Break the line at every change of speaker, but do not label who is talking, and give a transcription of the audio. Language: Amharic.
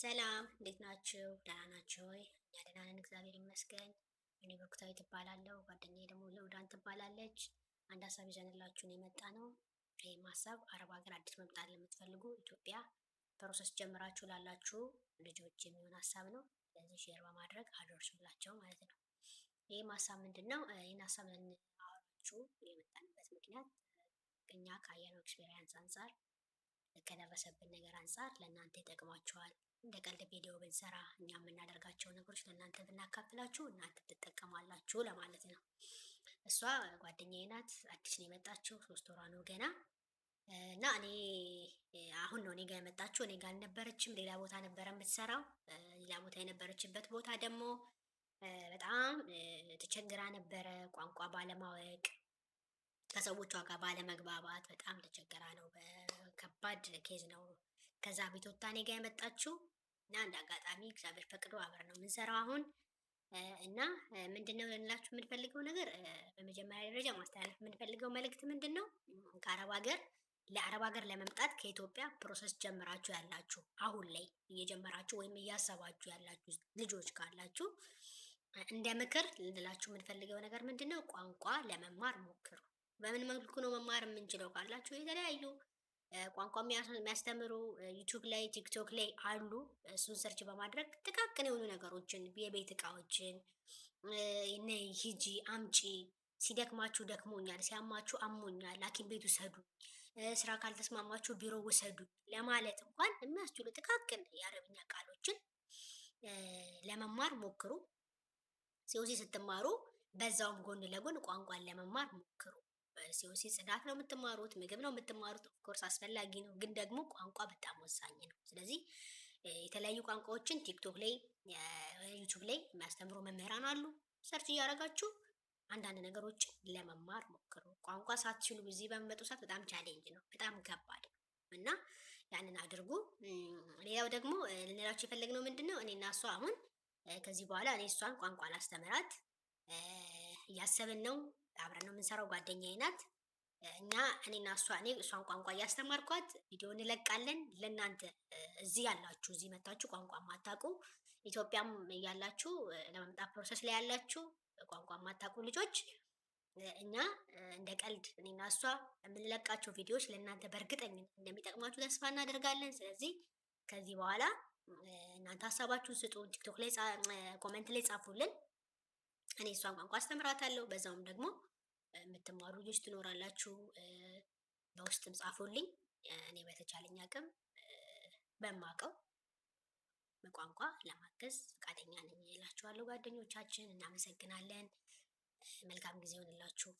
ሰላም እንዴት ናችሁ? ደህና ናችሁ ወይ? እኛ ደህና ነን፣ እግዚአብሔር ይመስገን። እኔ ብሩክታዊት እባላለሁ፣ ጓደኛዬ ደግሞ ልዑዳን ትባላለች። አንድ ሀሳብ ይዘንላችሁን የመጣ ነው። ይህም ሀሳብ አረብ ሀገር አዲስ መምጣት ለምትፈልጉ ኢትዮጵያ ፕሮሰስ ጀምራችሁ ላላችሁ ልጆች የሚሆን ሀሳብ ነው። ስለዚህ ሼር በማድረግ አድርሱላቸው ማለት ነው። ይህም ሀሳብ ምንድን ነው? ይህን ሀሳብ ልናወራችሁ የመጣንበት ምክንያት እኛ ካየነው ኤክስፔሪንስ አንጻር ከደረሰብን ነገር አንጻር ለእናንተ ይጠቅማችኋል። እንደ ቀልድ ቪዲዮ ብንሰራ እኛ የምናደርጋቸው ነገሮች ለእናንተ ብናካፍላችሁ እናንተ ትጠቀማላችሁ ለማለት ነው። እሷ ጓደኛዬ ናት። አዲስ ነው የመጣችው፣ 3 ወሯ ነው ገና እና አሁን ነው እኔ ጋር የመጣችው። እኔ ጋር አልነበረችም፣ ሌላ ቦታ ነበረ የምትሰራው። ሌላ ቦታ የነበረችበት ቦታ ደግሞ በጣም ተቸግራ ነበረ፣ ቋንቋ ባለማወቅ ከሰዎቿ ጋር ባለመግባባት በጣም ተቸገራ ነው። በከባድ ኬዝ ነው ከዛ ቤት ወጥታ እኔ ጋር የመጣችው እና እንደ አጋጣሚ እግዚአብሔር ፈቅዶ አብረን ነው የምንሰራው አሁን። እና ምንድነው ልንላችሁ የምንፈልገው ነገር በመጀመሪያ ደረጃ ማስተላለፍ የምንፈልገው መልእክት ምንድን ነው? ለአረብ ሀገር ለመምጣት ከኢትዮጵያ ፕሮሰስ ጀምራችሁ ያላችሁ፣ አሁን ላይ እየጀመራችሁ ወይም እያሰባችሁ ያላችሁ ልጆች ካላችሁ እንደ ምክር ልንላችሁ የምንፈልገው ነገር ምንድን ነው? ቋንቋ ለመማር ሞክሩ። በምን መልኩ ነው መማር የምንችለው ካላችሁ የተለያዩ ቋንቋ የሚያስተምሩ ዩቱብ ላይ ቲክቶክ ላይ አሉ። እሱን ሰርች በማድረግ ጥቃቅን የሆኑ ነገሮችን የቤት እቃዎችን ነይ ሂጂ አምጪ፣ ሲደክማችሁ ደክሞኛል፣ ሲያማችሁ አሞኛል፣ ሐኪም ቤት ውሰዱ፣ ስራ ካልተስማማችሁ ቢሮ ውሰዱ ለማለት እንኳን የሚያስችሉ ጥቃቅን የአረብኛ ቃሎችን ለመማር ሞክሩ። ሲኦሲ ስትማሩ በዛውም ጎን ለጎን ቋንቋን ለመማር ሞክሩ። ሲኦሲ ጽዳት ነው የምትማሩት፣ ምግብ ነው የምትማሩት። ኦፍኮርስ አስፈላጊ ነው፣ ግን ደግሞ ቋንቋ በጣም ወሳኝ ነው። ስለዚህ የተለያዩ ቋንቋዎችን ቲክቶክ ላይ ዩቱብ ላይ የሚያስተምሩ መምህራን አሉ። ሰርች እያደረጋችሁ አንዳንድ ነገሮችን ለመማር ሞክሩ። ቋንቋ ሳትችሉ እዚህ በሚመጡ ሰዓት በጣም ቻሌንጅ ነው፣ በጣም ከባድ ነው እና ያንን አድርጉ። ሌላው ደግሞ ልንላችሁ የፈለግነው ምንድን ነው? እኔና እሷ አሁን ከዚህ በኋላ እኔ እሷን ቋንቋ ላስተምራት እያሰብን ነው። አብረን ነው የምንሰራው፣ ጓደኛዬ ናት። እኔና እኔ እሷን ቋንቋ እያስተማርኳት ቪዲዮ እንለቃለን። ለእናንተ እዚህ ያላችሁ፣ እዚህ መታችሁ ቋንቋ ማታውቁ፣ ኢትዮጵያም ያላችሁ ለመምጣት ፕሮሰስ ላይ ያላችሁ ቋንቋ ማታውቁ ልጆች እኛ እንደ ቀልድ እኔና እሷ የምንለቃቸው ቪዲዮዎች ለእናንተ በእርግጠኝነት እንደሚጠቅማችሁ ተስፋ እናደርጋለን። ስለዚህ ከዚህ በኋላ እናንተ ሀሳባችሁን ስጡ፣ ቲክቶክ ላይ ኮመንት ላይ ጻፉልን። እኔ እሷን ቋንቋ አስተምራታለሁ። በዛውም ደግሞ የምትማሩ ልጆች ትኖራላችሁ፣ በውስጥም ጻፉልኝ። እኔ በተቻለኝ አቅም በማውቀው በቋንቋ ለማገዝ ፈቃደኛ ነኝ እላችኋለሁ። ጓደኞቻችን እናመሰግናለን። መልካም ጊዜ ይሆንላችሁ።